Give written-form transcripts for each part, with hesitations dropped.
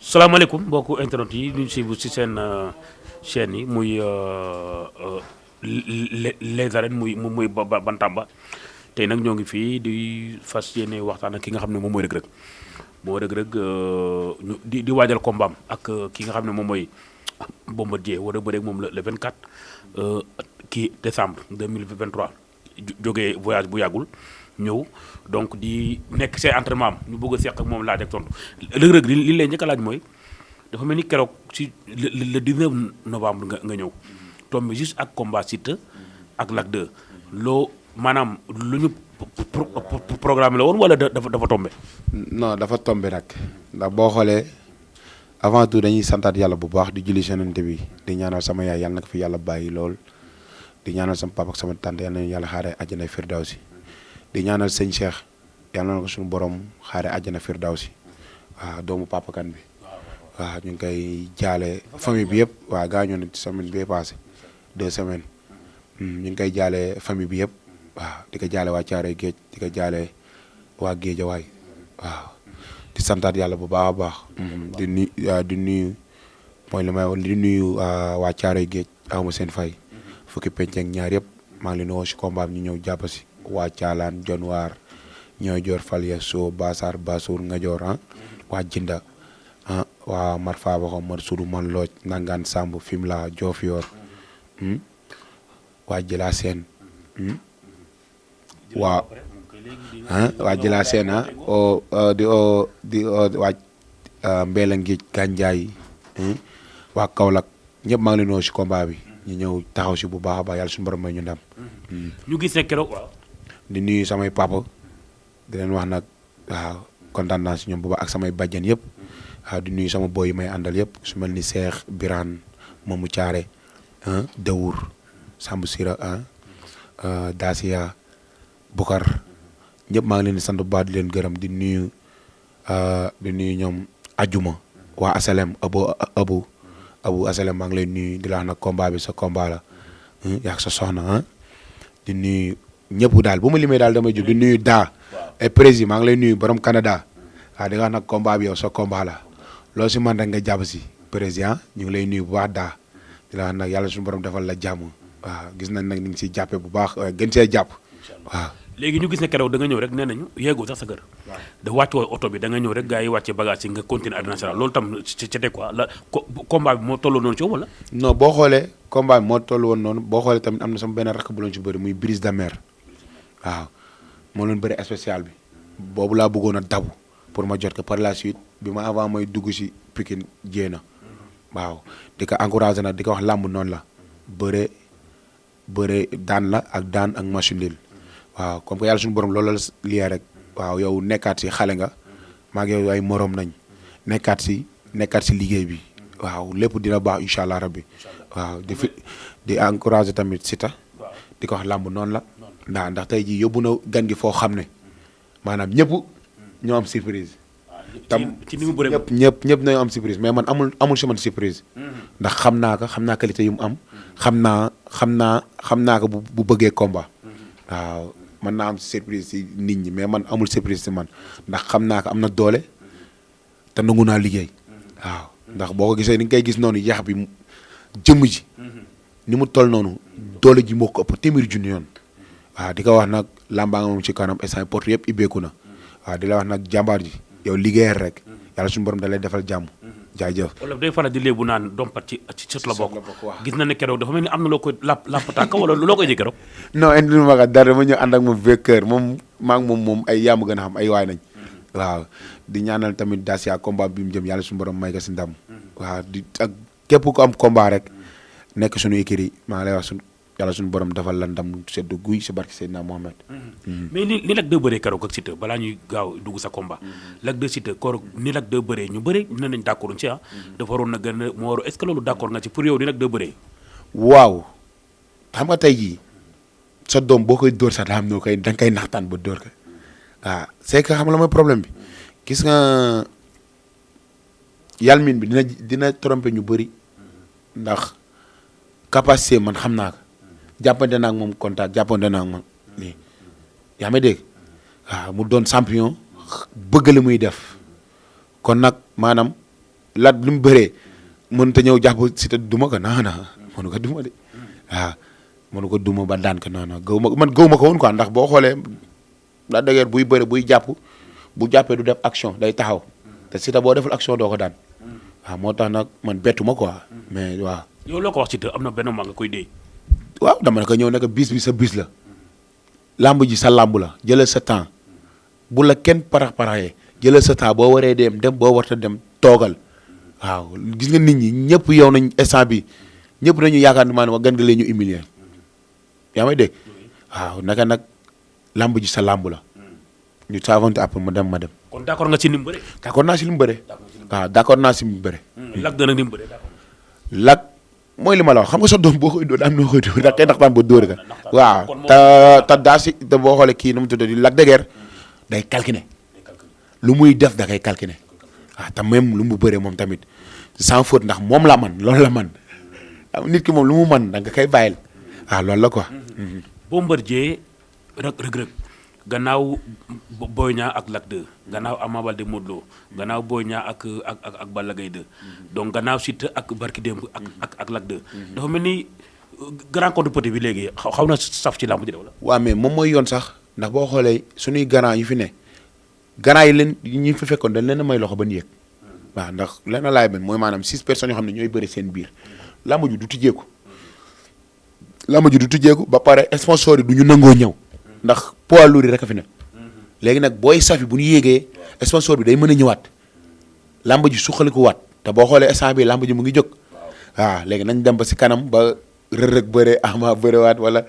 salaamaaleykum mbokku internet yi ñu suivre ci seen chaîne yi muy les arènes muy Bantamba tey nag ñoo ngi fii di fas yéene waxtaan ak ki nga xam ne moom mooy Reug Reug ñu di waajal kombaam ak ki nga xam ne moom mooy Bombardier war a bëre ak moom le 24 kii décembre 2023 jógee voyage bu yàggul ñëw donc di nekk see entraînement am ñu bëgg a seq ak moom laaj ak tontu Reug Reug li lay njëkk a laaj mooy dafa mel ni keroog ci le 19 novembre nga ñëw tombé juste ak combat Siteu ak Lac 2 loo maanaam lu ñu programme la woon wala dafa tombé. non dafa tombé nag ndax boo xoolee avant tout dañuy santaat yàlla bu baax di julli senante bi di ñaanal sama yaay yàlla na ko fi yàlla bàyyi lool di ñaanal sama papa ak sama tante yàlla na yàlla xaaree àjjana firdawsi di ñaanal sëñ Cheikh yàlla na ko suñu borom xaare àjjana firdawsi waaw doomu papa kan bi waaw ñu ngi koy jaale famille bi yëpp waaw gaañoo na ci semaine bi passé 2 semaines ñu ngi koy jaale famille bi yëpp waaw di ko jaale waa Caaroy Géej di ko jaale waa Géejawaay waaw di santaat yàlla bu baax a baax di nuyu mooy li may wax di nuyu waa Caaroy Géej awma seen fay fukki penc ak ñaar yëpp maa ngi leen di woo si combat bi ñu ñëw jàpp si waa Caalaan Jonwaar ñooy joor Falya Soo Basar Basuur Ngajoor waa Jinda waa Mar Fabaxo Mar Sudu Man Looj Nangaan Samb Fimela Diofior waa Jëla Seen waa Jëla Seen di waa Mbeela Ngéej Gànjaay waa Kaolack ñëpp maa ngi leen woo si combat bi ñu ñëw taxaw si bu baax a baax yàlla suñu borom may ñu ndam. ñu gis ne keroog waaw. di nuyu samay papa di leen wax nag waaw kontaan naa si ñoom bu baax ak samay bàjjen yëpp waaw di nuyu sama boy yi may àndal yëpp su mel ni Cheikh Birane Mamou Thiaré Dawour Samb Sira Dacia Bukar ñëpp maa ngi leen di sant bu baax di leen gërëm di nuyu ñoom Ajuma waa Asalem Abu Asalem maa ngi lay nuyu di la wax nag combat bi sa combat la yaa sa soxna di nuyu ñëpp daal bu ma limee daal damay jub di nuyu daa et président maa ngi lay nuyu borom Canada waaw di nga wax nag combat bi yow sa combat la loo si man rek nga jàpp si président ñu ngi lay nuyu bu baax daa di la wax nag yàlla suñu borom defal la jàmm waaw gis nañ nag ni ngi siy jàppee bu baax gën see jàpp waaw. léegi ñu gis ne keroog da nga ñëw rek nee nañu yeegoo sax sa kër. da wàcc woo oto bi da nga ñëw rek gars yi wàcce bagage yi nga continuer Arène Nationale loolu tam c'était quoi la combat bi moo tolloo noonu ci wala. non boo xoolee combat bi moo toll woon noonu boo xoolee tamit am na sama benn rakk bu loon ci bëri muy Brise de Mer waaw moo leen bëri spécial bi boobu laa bëggoon a dabu pour ma jot ko par la suite bi ma avant may dugg si Pikine jéena waaw di ko encouragé nag di ko wax làmb noonu la bëre daan la ak daan ak machine lil waaw comme que yàlla suñu borom loolu la lii rek waaw yow nekkaat si xale nga maa ngi yow ay morom nañ nekkaat si liggéey bi waaw lépp dina baax incha allah rabbi waaw di encouragé tamit Siteu di ko wax làmb noonu la ndax tey jii yóbbu na gan gi foo xam ne maanaam ñëpp ñoo am surprise. tam ci ni mu bëree ñëpp nañoo am surprise mais man amul si man surprise. ndax xam naa qualité yu mu am. xam naa ko bu bëggee combat. waaw mën naa am surprise si nit ñi mais man amul surprise si man ndax xam naa ko am na doole te nangu naa liggéey. waaw ndax boo ko gisee ni nga koy gis noonu yax bi jëmm ji. ni mu toll noonu doole ji moo ko ëpp téeméeri junni yoon. waaw di ko wax nag làmbaa nga moom ci kanam instant porte yëpp ibbeeku na waaw di la wax nag jàmbaar ji yow liggéeyal rek yàlla suñu borom da lay defal jàmm jaajëf. wala day faral di léebu naan dompat ci sot la bokk gis na ne keroog dafa mel ni am na loo koy làpp tànk wala loo koy jëkk keroog. non indi ma ko dara dama ñëw ànd ak moom vékeur moom maa ngi moom ay yàmm gën a xam ay waay nañ waaw di ñaanal tamit Dacia combat bi mu jëm yàlla suñu borom may ko si ndam waaw di ak képp ku am combat rek nekk suñu écurie maa ngi lay wax yàlla suñu borom defal la ndam sedd guy si barke Seydina Mohamed. mais ni Lac 2 bëree keroog ak Siteu balaa ñuy gaaw dugg sa combat. Lac 2 Siteu keroog ni Lac 2 bëree ñu bëree nee nañ d'accord ci dafa waroon na gën a moo waroon est-ce que loolu d'accord nga ci pour yow ni Lac 2 bëree. waaw xam nga tey jii sa doom boo koy dóor sax daa am noo koy da nga koy naxtaan ba dóor ko waaw c'est que xam nga la mooy problème bi gis nga yalmin bi dina tromper ñu bëri ndax capacité man xam naa ko. jàppante naa ak moom contact jàppante naa ak moom nii yaa may dégg waaw mu doon champion bëgg li muy def kon nag maanaam Lat lu mu bëree mënut a ñëw jàpp Siteu duma ko non non mënu ko duma de waaw mënu ko duma ba daan ko non non gaw ma man gaw ma ko woon quoi ndax boo xoolee Lac de Guiers buy bëre buy jàpp bu jàppee du def action day taxaw te Siteu boo deful action doo ko daan waaw moo tax nag man bettu ma quoi mais waaw. yow loo ko wax Siteu am na benn maa nga koy dee. waaw dama ne ko ñëw ne ko bis bi sa bis la làmb ji sa làmb la jëlal sa temps bu la kenn paraxee jëlal sa temps boo waree dem boo warta dem toogal waaw gis nga nit ñi ñëpp yow nañ instant bi ñëpp nañu yaakaar ne maanaam gan nga leen ñu humilier yaa may dégg waaw naka nag làmb ji sa làmb la ñu savante après ma dem. kon d'accord nga ci ni mu bëre. d'accord naa si li mu bëre. waaw d'accord naa si li mu bëre. Lac de nag ni mu bëre d'accord. Lac mooy li ma la wax xam nga sa doom boo koy dóor am noo koy dóor ndax kay ndaxtaan ba dóor ga waaw te daa si te boo xoolee kii nu mu tudd di Lac de Guiers day calculer lu muy def da koy calculer waaw te même lu mu bëree moom tamit sans faute ndax moom la man loolu la man nit ki moom lu mu man da nga koy bàyyil waaw loolu la quoi. Bombardier Reug gannaaw Boy Niang ak Lac 2 gannaaw Ama Baldé Modou Lô gannaaw Boy Niang ak Balla Gaye 2 donc gannaaw Siteu ak Barki Demb ak Lac 2 dafa mel ni grand contre petit bi léegi xaw na saf ci làmb ji de wala. waaw mais moom mooy yoon sax ndax boo xoolee suñuy grand yu fi ne grand yi leen ñi fi fekkoon dañ leen a may loxo ba ñu yëg waaw ndax lenn laay ben mooy maanaam 6 personnes yoo xam ne ñooy bëri seen biir làmb ji du tijjeeku ba pare sponsor yi du ñu nangoo ñëw. ndax poids lourd yi rek a fi ne léegi nag booy safi bu ñu yéegee sponsor bi day mën a ñëwaat làmb ji suqaliku waat te boo xoolee instant bi làmb ji mu ngi jóg waaw léegi nañ dem ba si kanam ba Reug Reug bëre Ama bërewaat wala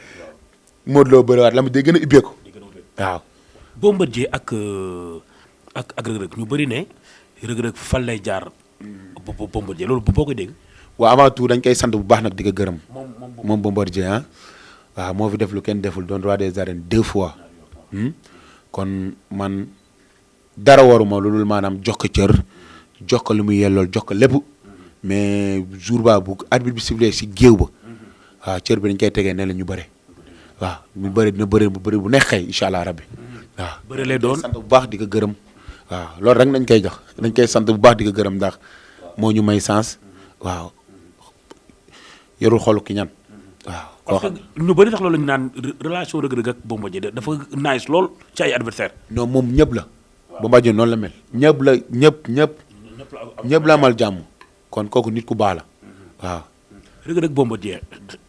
Modou Lo bërewaat làmb ji day gën a ubbeeku waaw. Bombardier ak Reug Reug ñu bëri ne Reug Reug fan lay jaar Bombardier loolu boo koy dégg. waaw avant tout dañ koy sant bu baax nag di ko gërëm. moom Bombardier ah. waaw moo fi def lu kenn deful doon roi des arènes 2 fois kon man dara waruma lu dul maanaam jox ko cër jox ko lu muy yellool jox ko lépp mais jour ba bu arbitre bi sifflé si géew ba waaw cër bi dañ koy tegee ne la ñu bëre waaw ñu bëri dina bëri bu neex xëy incha allah rabbi waaw. bëri lay doon sant bu baax di ko gërëm waaw loolu rek nañ koy jox dañ koy sant bu baax di ko gërëm ndax moo ñu may sens waaw yorul xolu ki ñan waaw. parce que ñu bëri tax loolu la ñu naan relation Reug Reug ak Bombardier dafa nice lool ci ay adversaire non moom ñëpp la. Bombardier noonu la mel. ñëpp la amal jàmm. kon kooku nit ku baax la waaw. Reug Reug Bombardier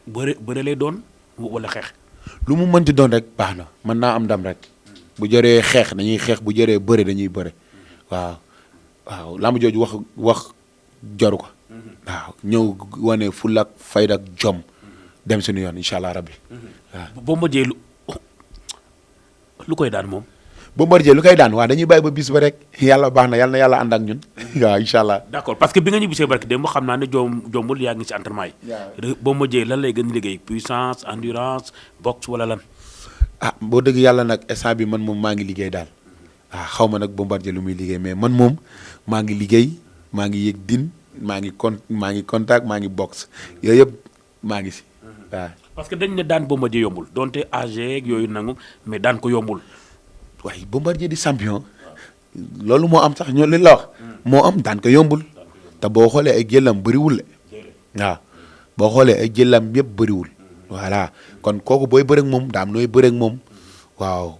bëre lay doon wala xeex. lu mu mënti doon rek baax na mën naa am ndam rek bu jëree xeex dañuy xeex bu jëree bëre dañuy bëre waaw waaw lamb jooju wax jaru ko. waaw ñëw wane fulla ak fayda ak jom. dem suñu yoon incha allah rabbi waaw. Bombardier lu koy daan moom. Bombardier lu koy daan waaw dañuy bàyyi ba bis ba rek yàlla baax na yàlla na yàlla ànd ak ñun waaw incha allah. d'accord parce que bi nga ñibbisee barki démb xam naa ne jombul yaa ngi ci entraînement yi. Bombardier lan lay gën a liggéey puissance endurance boxe wala lan. boo dëgg yàlla nag instant bi man moom maa ngi liggéey daal xaw ma nag Bombardier lu muy liggéey mais man moom maa ngi liggéey maa ngi yëg din maa ngi contact maa ngi boxe yooyu yëpp maa ngi si. waaw parce que dañ ne daan Bombardier yombul donte AG ak yooyu nangu mais daan ko yombul. waaye Bombardier di champion loolu moo am sax ñoo li la wax moo am daan ko yombul te boo xoolee ay jëlam bëriwul le waaw boo xoolee ay jëlam yëpp bëriwul voilà kon kooku booy bëreeg moom daa am nooy bëreeg moom waaw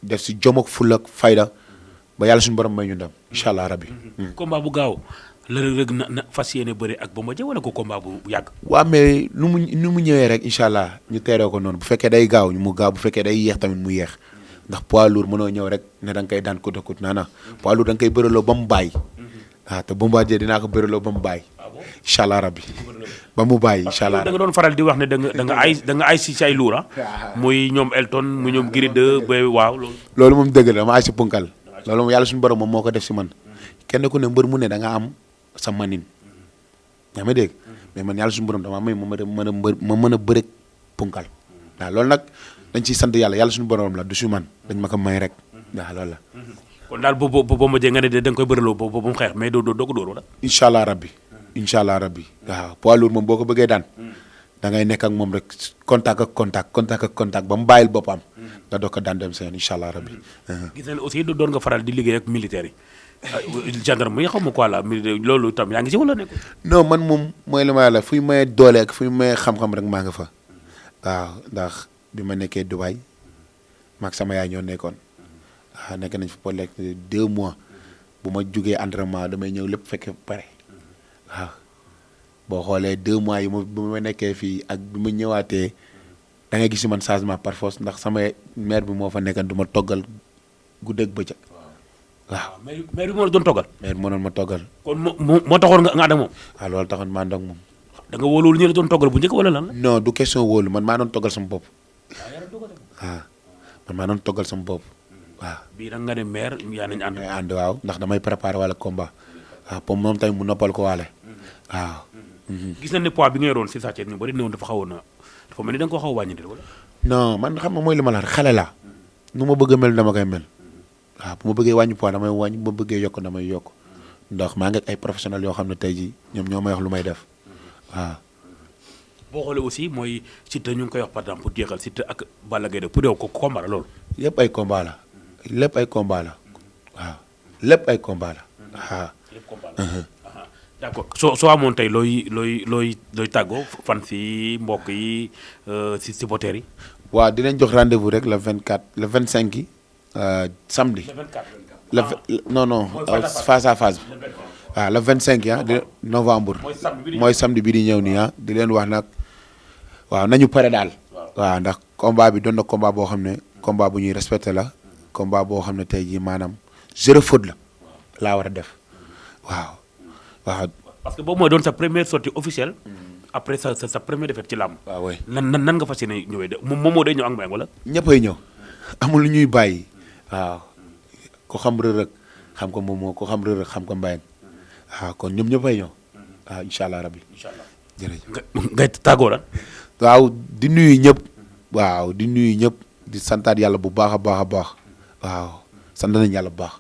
def si jom ak ful ak fayda ba yàlla suñu borom may ñu ndam incha allah rabbi. combat bu gaaw la Reug na fas yéene bëre ak Bombardier wala ko combat bu yàgg. waaw mais nu mu ñëwee rek incha allah ñu teeree ko noonu bu fekkee day gaaw mu gaaw bu fekkee day yéex tamit mu yéex ndax poids lourd mënoo ñëw rek ne da nga koy daan kut a kut naana poids lourd da nga koy bëreloo ba mu bàyyi te Bombardier dinaa ko bëreloo ba mu bàyyi incha allah rabbi ba mu bàyyi incha allah. da nga doon faral di wax ne da nga ay si ay luura muy ñoom Elton muy ñoom Gris 2 ba waaw loolu. loolu moom dëgg la dama ay si punkal loolu moom yàlla suñu borom moom moo ko def si man kenn ku ne mbër mu ne da nga am sa manin yaa ma dégg mais man yàlla suñu borom dama may ma mën a bëre punkal waaw loolu nag dañ ciy sant yàlla suñu borom la du si man dañ ma ko may rek waaw loolu la. kon daal boo Bombardier nga ne da nga koy bëreloo ba mu xeex mais doo ko dóor wala. incha allah rabbi waaw poids lourd moom boo ko bëggee daan da ngay nekk ak moom rek contact ba mu bàyyil boppam nga doog ko daan dem seen incha allah rabbi. gis nañ aussi doon nga faral di liggéey ak militaires yi gendarme yi xaw ma quoi la mais loolu tam yaa ngi ci wala nekk. non man moom mooy li ma la fuy maye doole ak fuy maye xam-xam rek maa nga fa waaw ndax bi ma nekkee Dubaï maag sama yaay ñoo nekkoon waaw nekk nañ fa pour lekk 2 mois bu ma jugee entraînement damay ñëw lépp fekke pare waaw boo xoolee 2 mois yi bi ma nekkee fii ak bi ma ñëwaatee da ngay gis si man changement par force ndax sama mère bi moo fa nekkan du ma toggal guddeeg bëccëg waaw. maire bi moo la doon toggal. mère bi moo doon ma toggal. kon moo taxoon nga ànd ak moom. waaw loolu taxoon ma ànd ak moom. da nga wóolu ñu la doon toggal bu njëkk wala lan la. non du question wóolu man maa doon toggal sama bopp waaw man maa doon toggal sama bopp waaw. bii nag nga ne maire yaa nañ ànd. ànd waaw ndax damay préparer wala combat waaw pour moom tamit mu noppal ko waale waaw. gis nañ ne poids bi nga yoroon si Sa Thiès ñu bari néew dafa xawoon na dafa mel ni da nga ko xaw a wàññi wala. non man xam nga mooy li ma la wax xale laa nu ma bëgg a mel dama koy mel waaw bu ma bëggee wàññi poids damay wàññi bu ma bëggee yokk damay yokk ndax maa ngi ak ay professionnels yoo xam ne tey jii ñoom ñoo may wax lu may def waaw. boo xoolee aussi mooy Siteu ñu ngi koy wax par exemple pour jeexal Siteu ak Balla Gaye pour yow ko combat la loolu. yëpp ay combat la lépp ay combat la waaw lépp ay combat la waaw. lépp combat la. d'accord soo amoon tey looy tàggoo fan si mbokk yi si supporters yi. waaw dinañ jox rendez-vous rek le 24 le 25 yi samedi. le 24 non face à face bi. waaw le 25 ah di novembre. mooy samedi bi di ñëw nii ah di leen wax nag waaw nañu pare daal. waaw ndax combat bi doon na combat boo xam ne combat bu ñuy respecté la combat boo xam ne tey jii maanaam zéro faute la laa war a def waaw. waaw parce que boobu mooy doon sa première sortie officielle. après sa première défaite ci làmb. waaw waay nan nga fas yéene ñëwee de moom moo day ñëw ak mbéy wala. ñëppay ñëw amul lu ñuy bàyyi. waaw ko xam Reug xam ko moom moo ko xam Reug xam ko Mbayang waaw kon ñoom ñëppay ñëw waaw incha allah rabbi. incha allah jërëjëf ngay tàggoo la. waaw di nuyu ñëpp. waaw di nuyu ñëpp di santaat yàlla bu baax a baax a baax. waaw sant nañu yàlla bu baax.